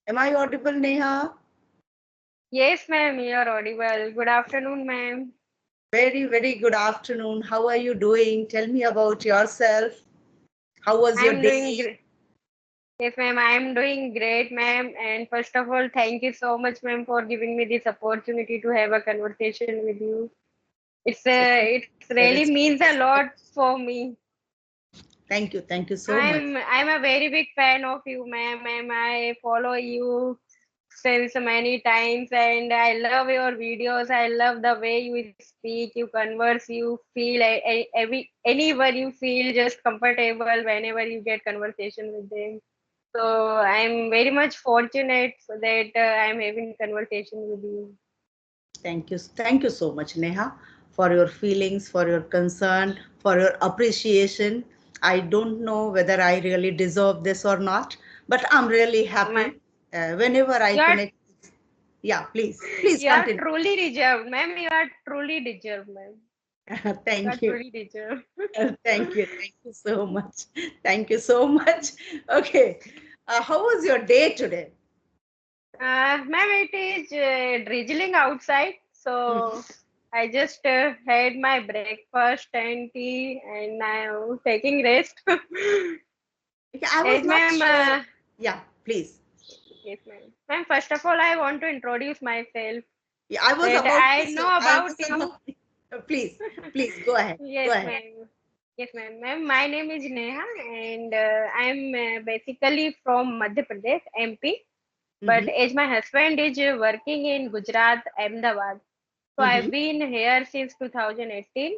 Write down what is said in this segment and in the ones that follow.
Am I audible, Neha? Yes, ma'am, you're audible. Good afternoon, ma'am. Very, very good afternoon. How are you doing? Tell me about yourself. How was your I'm day? doing great. Yes, ma'am, I'm doing great, ma'am. And first of all, thank you so much, ma'am, for giving me this opportunity to have a conversation with you. So It for really it's means a lot for me. thank you. Thank you so much. I'm a very big fan of you, ma'am. Ma'am, I follow you since many times, and I love your videos. I love the way you speak, you converse, you feel anyone you feel just comfortable whenever you get conversation with them. So I'm very much fortunate that I'm having conversation with you. Thank you. Thank you so much, Neha, for your feelings, for your concern, for your appreciation. I don't know whether I really deserve this or not, but I'm really No, ma'am. happy whenever I You are connect. Yeah, please, please you are continue. truly deserved, ma'am. You are truly deserved, ma'am. You are Thank you. truly deserved. Thank you. Thank you so much. Thank you so much. Okay. How was your day today? Ma'am, it is drizzling outside, Mhm. so I just had my breakfast and tea, and now taking rest. Okay, I was Yes, not ma'am. sure. Yeah, please. Yes, ma'am. Ma'am, first of all, I want to introduce myself. Yeah, I was That about I to say, know I about was you. about, please, please go ahead. Go Yes, ahead. ma'am. Yes, ma'am. Ma'am, my name is Neha, and I'm basically from Madhya Pradesh, MP. But Mm-hmm. as my husband is working in Gujarat, Ahmedabad, so I've Mm-hmm. been here since 2018.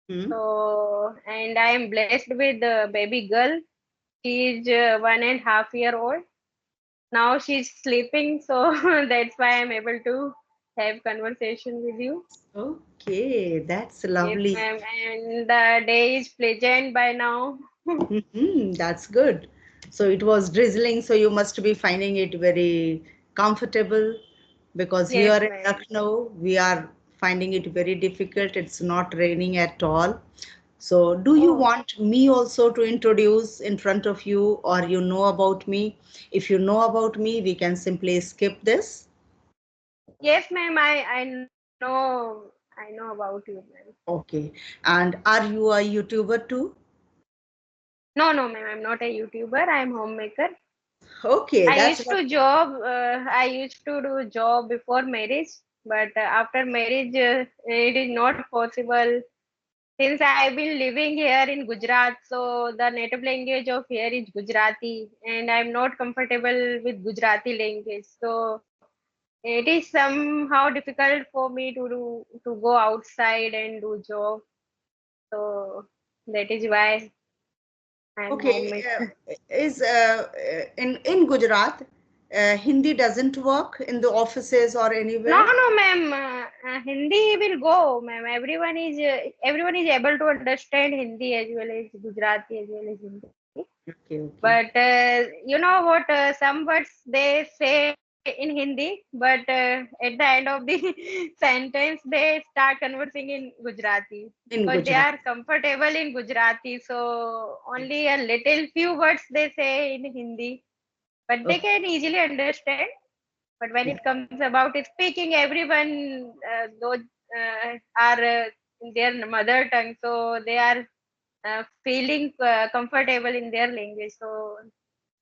Mm-hmm. So, and I am blessed with a baby girl. She is 1.5 year old. Now she's sleeping, so that's why I'm able to have conversation with you. Okay, that's Yes, lovely. ma'am. And the day is pleasant by now. Mm-hmm. That's good. So it was drizzling, so you must be finding it very comfortable because here Yes, in ma'am. Lucknow, we are finding it very difficult. It's not raining at all. So, do you Oh, want me also to introduce in front of you, or you know about me? If you know about me, we can simply skip this. yes, ma'am. I know about you, ma'am. Okay. And are you a YouTuber too? No, no, ma'am. I'm not a YouTuber. I'm homemaker. Okay, that's what. I used to do job before marriage, but after marriage, it is not possible. Since I've been living here in Gujarat, so the native language of here is Gujarati, and I'm not comfortable with Gujarati language. So it is somehow difficult for me to go outside and do job. So that is why I'm Okay, homemaker. is in Gujarat, Hindi doesn't work in the offices or No, anywhere? no, ma'am. Hindi will go, ma'am. Everyone is able to understand Hindi as well as Gujarati as well as Hindi. Okay, But okay. you know what? Some words they say in Hindi, but at the end of the sentence they start conversing in Gujarati because In they are Gujarat. comfortable in Gujarati. So only a little few words they say in Hindi, but they Okay. can easily understand. But when Yeah. it comes about speaking, everyone those are in their mother tongue, so they are feeling comfortable in their language. So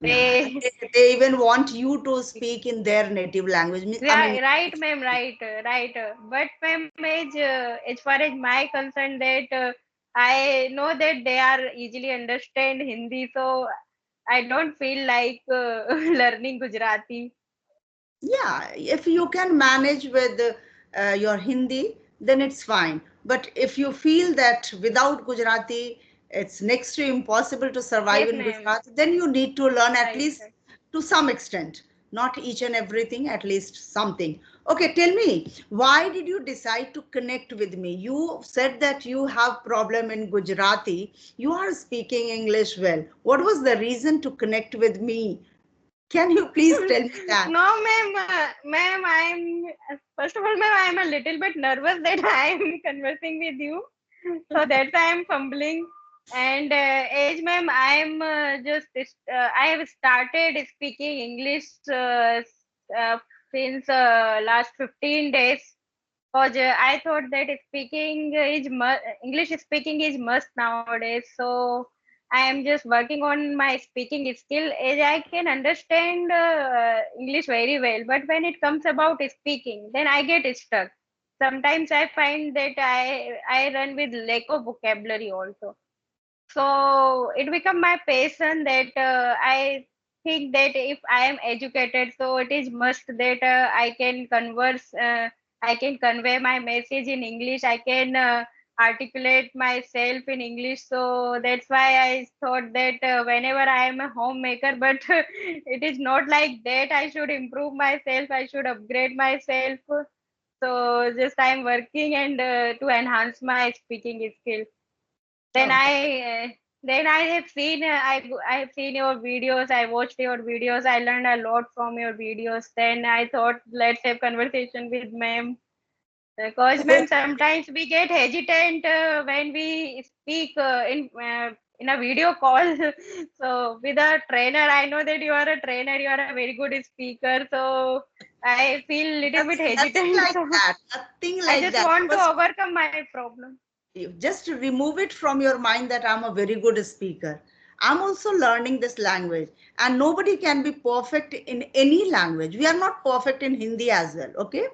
Yeah. they, They even want you to speak in their native language. I yeah, mean, right, ma'am, right, right. But ma'am, as far as my concern, that I know that they are easily understand Hindi, so I don't feel like learning Gujarati. yeah, if you can manage with your Hindi, then it's fine. But if you feel that without Gujarati, it's next to impossible to survive Yes, in ma'am. Gujarat, then you need to learn at Right, least right. to some extent, not each and everything, at least something. Okay, tell me, why did you decide to connect with me? You said that you have problem in Gujarati. You are speaking English well. What was the reason to connect with me? Can you please tell me that? No, ma'am. Ma'am, I'm first of all, ma'am, I'm a little bit nervous that I'm conversing with you, so that's why I'm fumbling. And age, ma'am, I have started speaking English uh, since last 15 days. Because I thought that English speaking is must nowadays. So I am just working on my speaking skill. As I can understand English very well, but when it comes about speaking, then I get stuck. Sometimes I find that I run with lack of vocabulary also. So it become my passion that I think that if I am educated, so it is must that I can converse, I can convey my message in English, I can articulate myself in English. So that's why I thought that whenever I am a homemaker, but it is not like that. I should improve myself, I should upgrade myself. So just I am working and to enhance my speaking skill. Then Oh, I have seen I have seen your videos. I watched your videos. I learned a lot from your videos. Then I thought let's have conversation with ma'am. Because ma'am, sometimes we get hesitant when we speak in a video call. So with a trainer, I know that you are a trainer. You are a very good speaker. So I feel little bit nothing hesitant. like So that. Nothing I like just that. want to First, overcome my problem. you just remove it from your mind that I'm a very good speaker. I'm also learning this language, and nobody can be perfect in any language. We are not perfect in Hindi as well. Okay.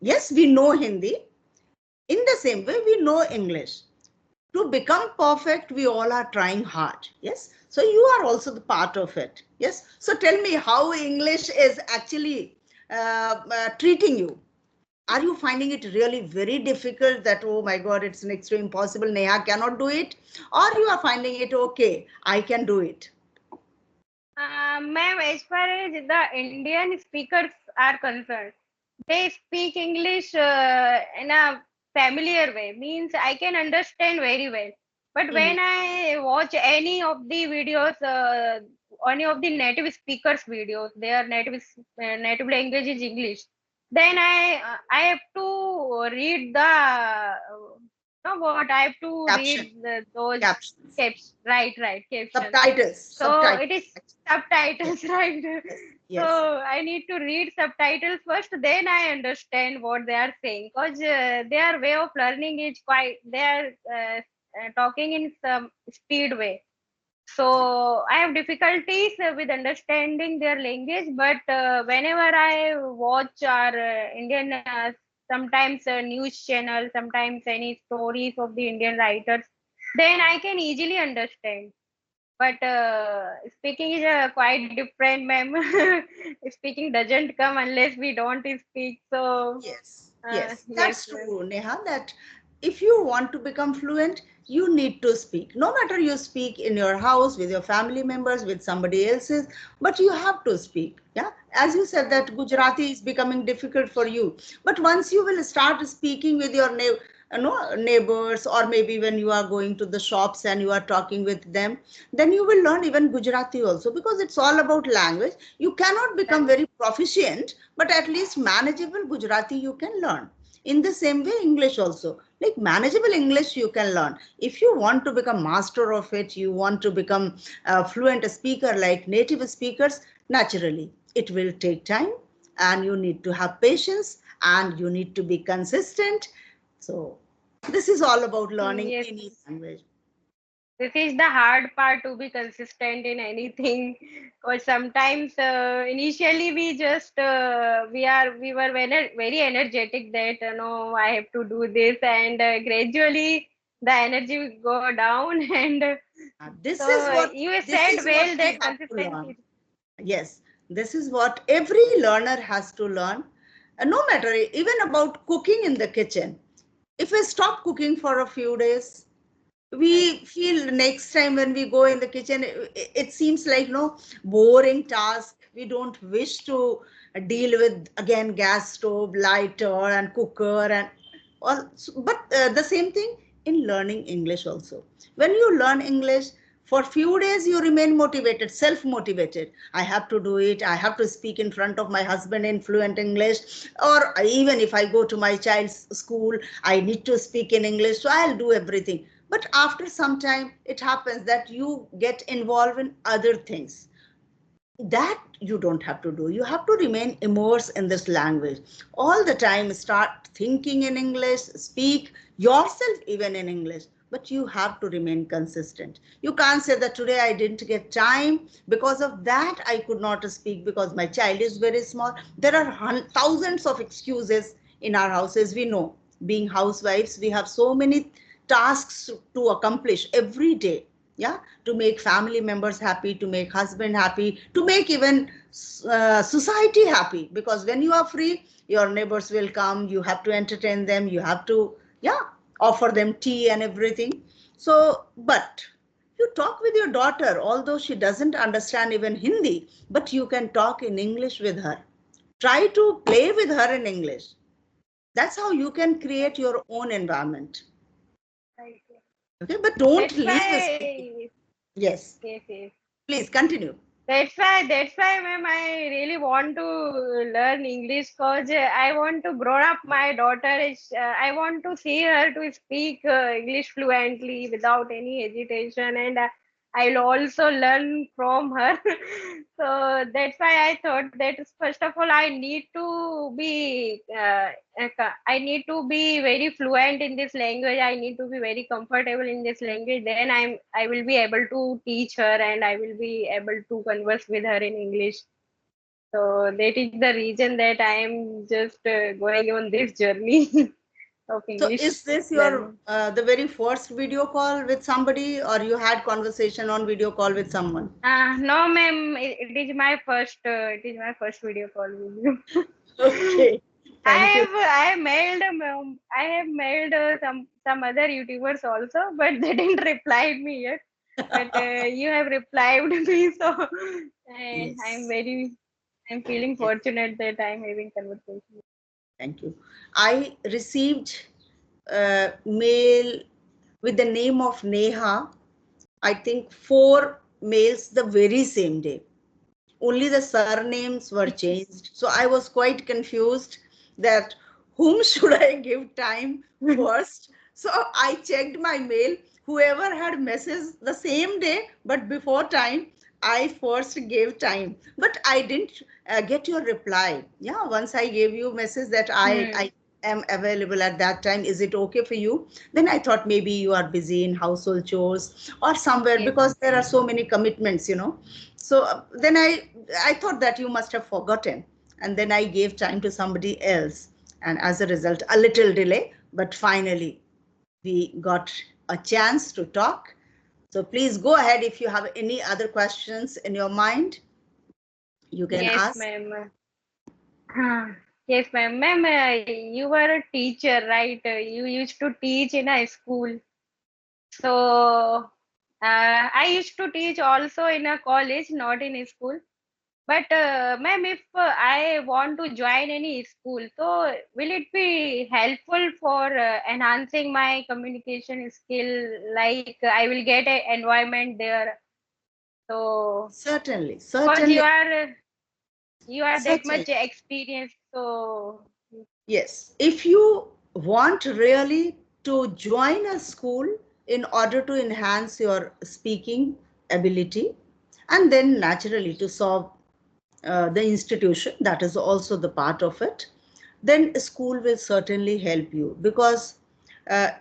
Yes, we know Hindi. In the same way, we know English. To become perfect, we all are trying hard. Yes. So you are also the part of it. Yes. So tell me how English is actually treating you. Are you finding it really very difficult that, oh my God, it's next to impossible, Neha cannot do it? Or you are finding it okay, I can do it? Ma'am, as far as the Indian speakers are concerned, they speak English in a familiar way, means I can understand very well. But Mhm. when I watch any of the videos, any of the native speakers' videos, their native language is English. Then I have to read no what I have to Caption, read those captions, right captions. subtitles, So it is subtitles. Yes, subtitles, right? yes, So yes. I need to read subtitles first, then I understand what they are saying. Because their way of learning is quite, they are talking in some speed way. So I have difficulties with understanding their language. But whenever I watch our Indian, sometimes news channel, sometimes any stories of the Indian writers, then I can easily understand. But speaking is quite different, ma'am. Speaking doesn't come unless we don't speak. So, Yes, yes, yes, that's ma'am. true, Neha. That if you want to become fluent, you need to speak. No matter you speak in your house, with your family members, with somebody else's, but you have to speak. Yeah, as you said, Right, that right. Gujarati is becoming difficult for you. But once you will start speaking with your neighbors, or maybe when you are going to the shops and you are talking with them, then you will learn even Gujarati also, because it's all about language. You cannot become Right. very proficient, but at least manageable Gujarati you can learn. In the same way, English also, like manageable English you can learn. If you want to become master of it, you want to become a fluent speaker like native speakers, naturally it will take time, and you need to have patience, and you need to be consistent. So this is all about learning Yes. any language. This is the hard part, to be consistent in anything. Because sometimes initially we just we were very energetic that no, I have to do this, and gradually the energy will go down. And This is so what you this said is what well we that have to learn. consistency. Yes, this is what every learner has to learn. No matter even about cooking in the kitchen. If we stop cooking for a few days, Right. we feel next time when we go in the kitchen, it seems like no boring task. We don't wish to deal with again gas stove, lighter, and cooker, and all. But the same thing in learning English also. When you learn English, for few days you remain motivated, self motivated. I have to do it. I have to speak in front of my husband in fluent English, or even if I go to my child's school, I need to speak in English, so I'll do everything. But after some time, it happens that you get involved in other things. That you don't have to do. You have to remain immersed in this language all the time. Start thinking in English, speak yourself even in English, but you have to remain consistent. You can't say that today I didn't get time, because of that I could not speak because my child is very small. There are thousands of excuses in our houses. We know, being housewives, we have so many tasks to accomplish every day. Yeah, to make family members happy, to make husband happy, to make even society happy. Because when you are free, your neighbors will come, you have to entertain them, you have to, yeah, offer them tea and everything. So, but you talk with your daughter, although she doesn't understand even Hindi, but you can talk in English with her. Try to play with her in English. That's how you can create your own environment. Right. Okay, but don't That's leave speaking. why, Yes, yes, yes. please continue. That's why, ma'am, I really want to learn English because I want to grow up. My daughter is, I want to see her to speak English fluently without any hesitation, and I'll also learn from her. So that's why I thought that first of all, I need to be very fluent in this language. I need to be very comfortable in this language. Then I will be able to teach her, and I will be able to converse with her in English. So that is the reason that I am just going on this journey of So is English this your learning. the very first video call with somebody, or you had conversation on video call with someone? No, ma'am, it is my first. It is my first video call with you. Okay, thank you. I have mailed some other YouTubers also, but they didn't reply me yet. But you have replied me, so Yes, I'm feeling yes, fortunate that I'm having conversation. thank you. I received mail with the name of Neha. I think 4 mails the very same day. Only the surnames were changed. So I was quite confused that whom should I give time first. So I checked my mail. Whoever had messaged the same day but before time, I first gave time. But I didn't get your reply. Yeah, once I gave you message that I Hmm. am available at that time. Is it okay for you? Then I thought maybe you are busy in household chores or somewhere, Yes. because there are so many commitments. So then I thought that you must have forgotten, and then I gave time to somebody else, and as a result, a little delay, but finally we got a chance to talk. So please go ahead. If you have any other questions in your mind, you can Yes, ask. ma'am. Yes, ma'am. Ma'am, you were a teacher, right? You used to teach in a school. So I used to teach also in a college, not in a school. But ma'am, if I want to join any school, so will it be helpful for enhancing my communication skill? Like I will get an environment there. So Certainly, because certainly, you are that much certainly. experienced, so Yes, if you want really to join a school in order to enhance your speaking ability, and then naturally to solve the institution, that is also the part of it, then school will certainly help you. Because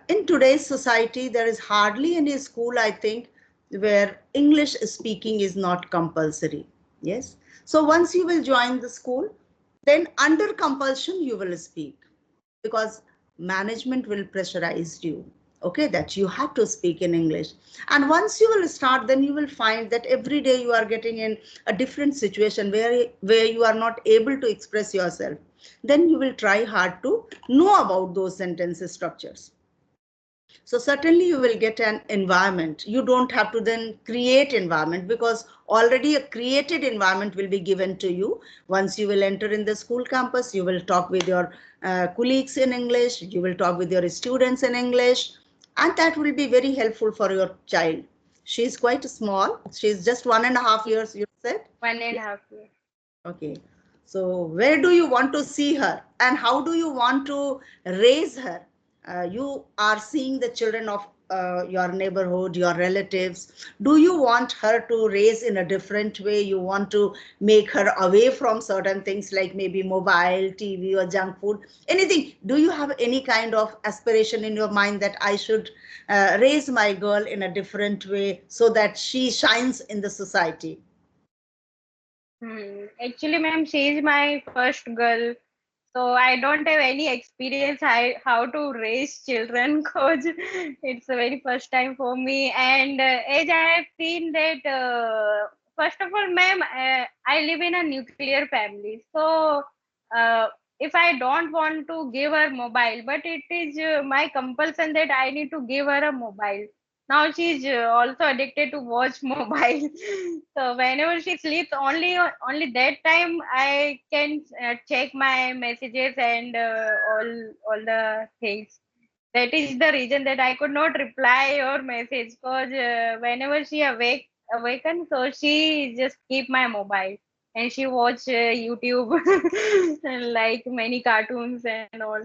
in today's society, there is hardly any school, I think, where English speaking is not compulsory. Yes. So once you will join the school, then under compulsion you will speak, because management will pressurize you, okay, that you have to speak in English. And once you will start, then you will find that every day you are getting in a different situation where you are not able to express yourself. Then you will try hard to know about those sentences structures. So certainly you will get an environment. You don't have to then create environment, because already a created environment will be given to you. Once you will enter in the school campus, you will talk with your colleagues in English, you will talk with your students in English, and that will be very helpful for your child. She is quite small. She is just 1.5 years, you said? one and a Yeah. half year. Okay. So where do you want to see her, and how do you want to raise her? You are seeing the children of your neighborhood, your relatives? Do you want her to raise in a different way? You want to make her away from certain things like maybe mobile, TV, or junk food? Anything? Do you have any kind of aspiration in your mind that I should raise my girl in a different way so that she shines in the society? Actually, ma'am, she is my first girl. So I don't have any experience how to raise children because it's the very first time for me. And as I have seen that, first of all, ma'am, I live in a nuclear family. So uh, if I don't want to give her mobile, but it is my compulsion that I need to give her a mobile. Now she's also addicted to watch mobile. So whenever she sleeps, only that time I can check my messages and all the things. That is the reason that I could not reply your message because whenever she awaken, so she just keep my mobile and she watch YouTube and like many cartoons and all.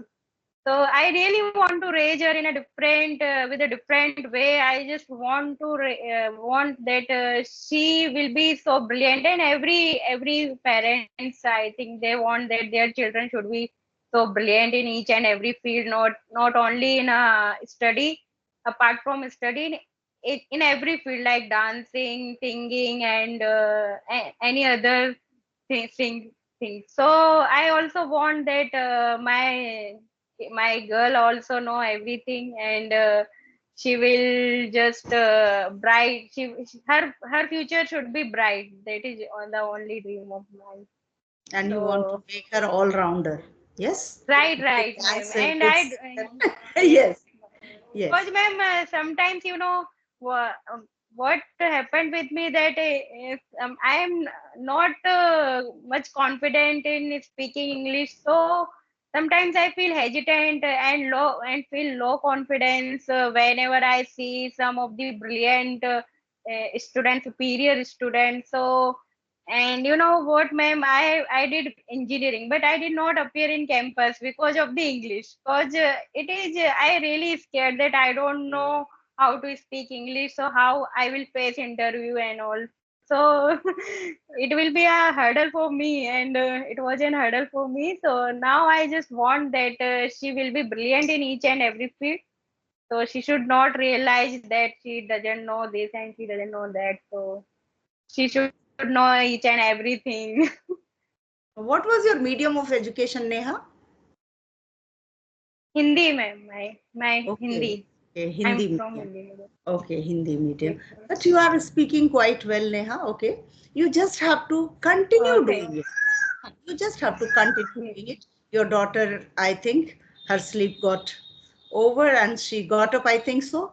So I really want to raise her in a different with a different way. I just want that she will be so brilliant, and every parents, I think, they want that their children should be so brilliant in each and every field, not only in a study. Apart from study, in every field like dancing, singing, and any other thing. So I also want that my girl also know everything, and she will just bright. Her future should be bright. That is the only dream of mine. And you want to So make her all rounder. Yes? Good right, ma'am. dancer, And good I singer. yes, Yes, yes. because ma'am, sometimes what happened with me that I am not much confident in speaking English. So sometimes I feel hesitant and feel low confidence whenever I see some of the brilliant students, superior students. So, and you know what, ma'am, I did engineering, but I did not appear in campus because of the English. Because it is I really scared that I don't know how to speak English, so how I will face interview and all. So it will be a hurdle for me, and it was an hurdle for me. So now I just want that she will be brilliant in each and every field. So she should not realize that she doesn't know this and she doesn't know that. So she should know each and everything. What was your medium of education, Neha? Hindi, ma'am. My Okay, Hindi. okay, I'm Hindi from medium. Hindi medium. Okay, Hindi medium. Yes, ma'am. But you are speaking quite well, Neha. Okay, you just have to continue Thank doing it. You just have to continue you. doing it. Your daughter, I think, her sleep got over and she got up, I think so.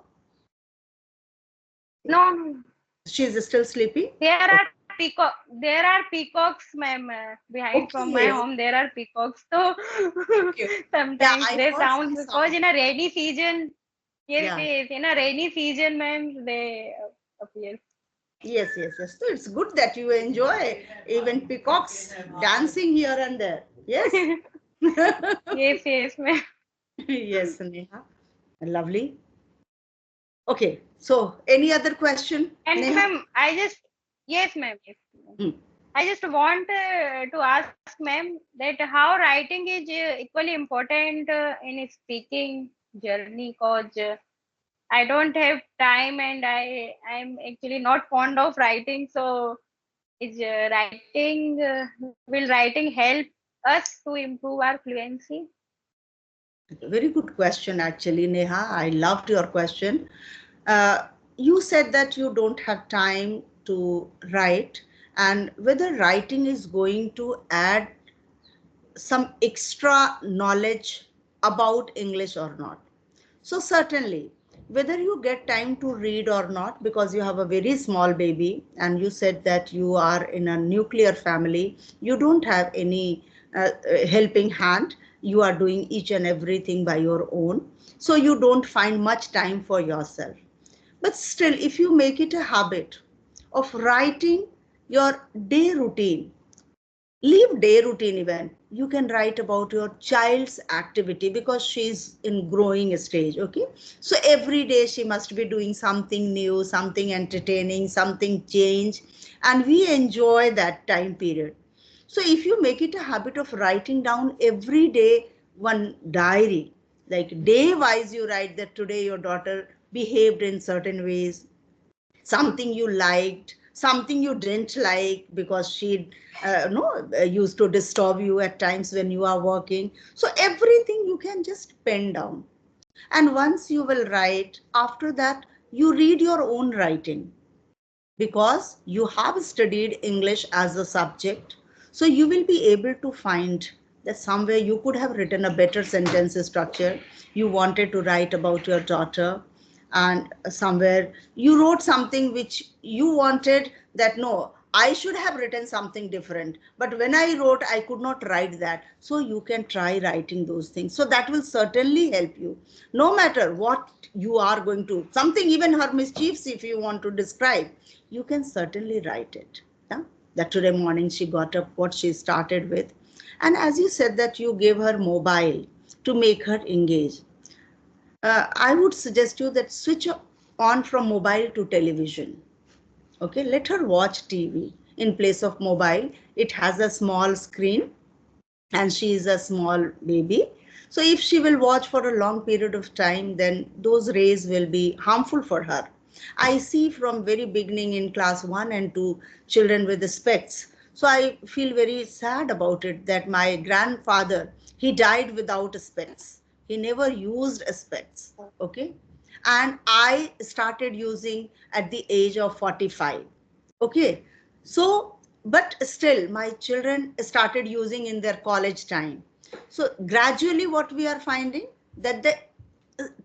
No, no. She's still sleeping. There are peacocks, ma'am, behind from my Okay, home. There are peacocks. So okay. Yeah, sometimes I they heard sound some because sound. in a rainy season, yes, Yeah. in a rainy season, ma'am, they appear. Yes, yes, yes. So it's good that you enjoy even peacocks dancing here and there. Yes. Yes, ma'am. Yes, Neha. Lovely. Okay. So any other question, And Neha? ma'am, yes, ma'am. Yes, ma'am. Hmm. I just want to ask, ma'am, that how writing is equally important in speaking journey, because I don't have time and I'm actually not fond of writing. So is will writing help us to improve our fluency? Very good question, actually, Neha. I loved your question. Uh, you said that you don't have time to write, and whether writing is going to add some extra knowledge about English or not. So, certainly, whether you get time to read or not, because you have a very small baby and you said that you are in a nuclear family, you don't have any helping hand, you are doing each and everything by your own. So, you don't find much time for yourself. But still, if you make it a habit of writing your day routine, leave day routine. Even you can write about your child's activity because she's in growing stage. Okay, so every day she must be doing something new, something entertaining, something change, and we enjoy that time period. So if you make it a habit of writing down every day one diary, like day wise you write that today your daughter behaved in certain ways, something you liked, something you didn't like because she no used to disturb you at times when you are working. So everything you can just pen down, and once you will write, after that you read your own writing because you have studied English as a subject. So you will be able to find that somewhere you could have written a better sentence structure. You wanted to write about your daughter, and somewhere you wrote something which you wanted that no, I should have written something different. But when I wrote, I could not write that. So you can try writing those things. So that will certainly help you. No matter what you are going to, something even her mischiefs, if you want to describe, you can certainly write it. Yeah? That today morning she got up, what she started with. And as you said that you gave her mobile to make her engage. I would suggest you that switch on from mobile to television. Okay, let her watch TV in place of mobile. It has a small screen and she is a small baby. So if she will watch for a long period of time, then those rays will be harmful for her. I see from very beginning in class 1 and 2 children with the specs. So I feel very sad about it that my grandfather, he died without specs. He never used specs. Okay. And I started using at the age of 45. Okay, so but still my children started using in their college time. So gradually what we are finding that the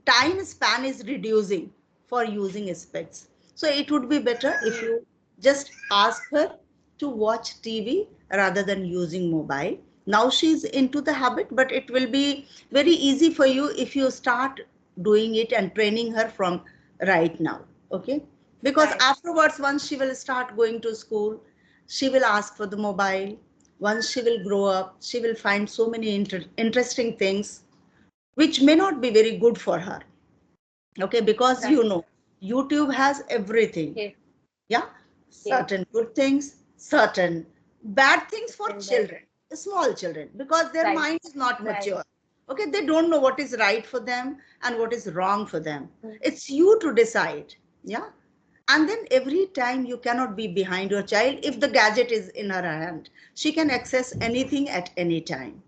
time span is reducing for using specs. So it would be better if you just ask her to watch TV rather than using mobile. Now she's into the habit, but it will be very easy for you if you start doing it and training her from right now. Okay, because Right. afterwards once she will start going to school, she will ask for the mobile. Once she will grow up, she will find so many interesting things which may not be very good for her. Okay, because Right. you know YouTube has everything. Yes. Yeah, Yes. certain good things, certain bad things for And that. children, small children, because their Right. mind is not Right. mature. Okay, they don't know what is right for them and what is wrong for them. Mm. It's you to decide. Yeah, and then every time you cannot be behind your child. If the gadget is in her hand, she can access anything at any time.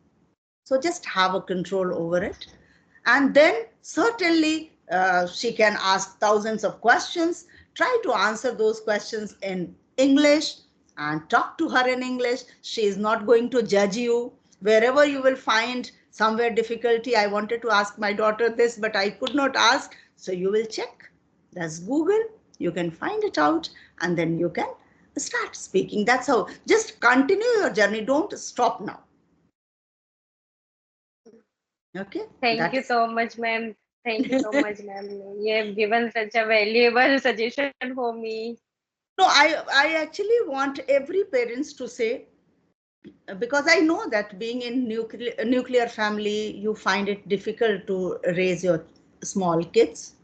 So just have a control over it. And then certainly she can ask thousands of questions. Try to answer those questions in English and talk to her in English. She is not going to judge you. Wherever you will find somewhere difficulty, I wanted to ask my daughter this, but I could not ask. So you will check. That's Google. You can find it out and then you can start speaking. That's how. Just continue your journey. Don't stop now. Okay, Thank that you is. so much, ma'am. Thank you so much, ma'am. You have given such a valuable suggestion for me. No, I actually want every parents to say, because I know that being in nuclear family, you find it difficult to raise your small kids.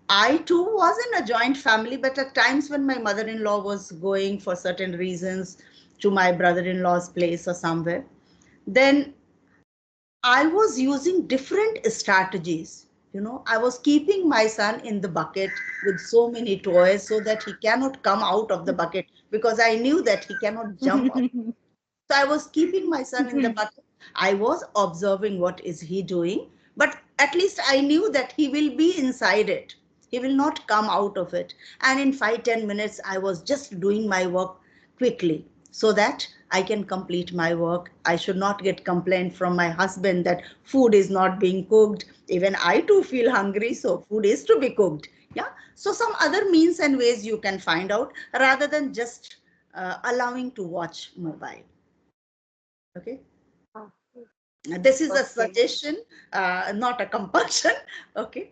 I too was in a joint family, but at times when my mother-in-law was going for certain reasons to my brother-in-law's place or somewhere, then I was using different strategies. You know, I was keeping my son in the bucket with so many toys so that he cannot come out of the bucket because I knew that he cannot jump out. So I was keeping my son in the bucket. I was observing what is he doing, but at least I knew that he will be inside it. He will not come out of it. And in 5-10 minutes, I was just doing my work quickly so that I can complete my work. I should not get complaint from my husband that food is not being cooked. Even I too feel hungry, so food is to be cooked. Yeah. So some other means and ways you can find out rather than just allowing to watch mobile. Okay, this is a Okay. suggestion, not a compulsion. Okay,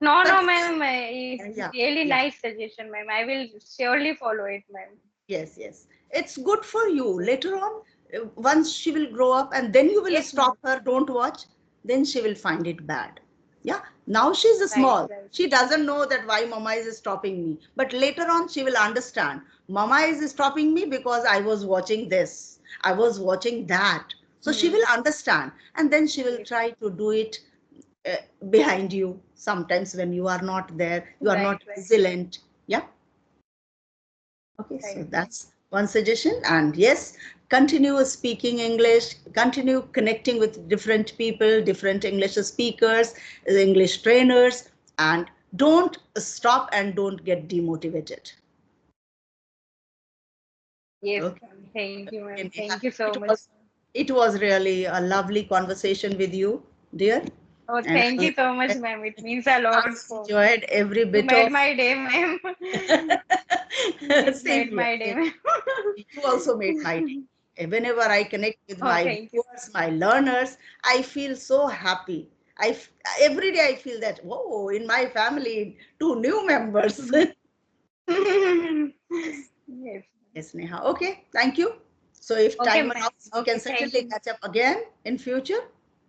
No, but no, ma'am. It's yeah, really yeah, nice suggestion, ma'am. I will surely follow it, ma'am. yes, yes, it's good for you later on. once she will grow up and then you will Yes, ma'am. stop her, don't watch, then she will find it bad. Yeah, now she's Right, small. right. She doesn't know that why mama is stopping me. But later on, she will understand. Mama is stopping me because I was watching this. I was watching that. So she will Hmm. understand. And then she will Yes. try to do it uh, behind you. Sometimes when you are not there, you are Right, not right, vigilant. Yeah. Okay, so right. that's one suggestion. And yes, continue speaking English, continue connecting with different people, different English speakers, English trainers, and don't stop and don't get demotivated. Yes, Okay. ma'am. Thank you, ma'am. Okay, Neha. Thank you so It much. was it was really a lovely conversation with you, dear. Oh, And thank you so much, ma'am. It means a I lot for me. enjoyed every You bit made of my day, ma'am. It same made here. my day, Same. ma'am. You also made my day. Whenever I connect with Oh, my thank you. viewers, my learners, I feel so happy. Every day I feel that, whoa, in my family, two new members. Yes, Yes. yes, Neha. Okay, thank you. So if Okay, time ma'am. allows, we can Okay, thank certainly you. catch up again in future.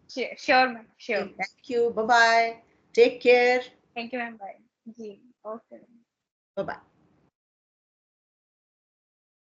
Sure, sure, ma'am. Sure. Okay, thank you. Bye bye. Take care. Thank you, ma'am. Bye. Ji. Okay. Bye bye.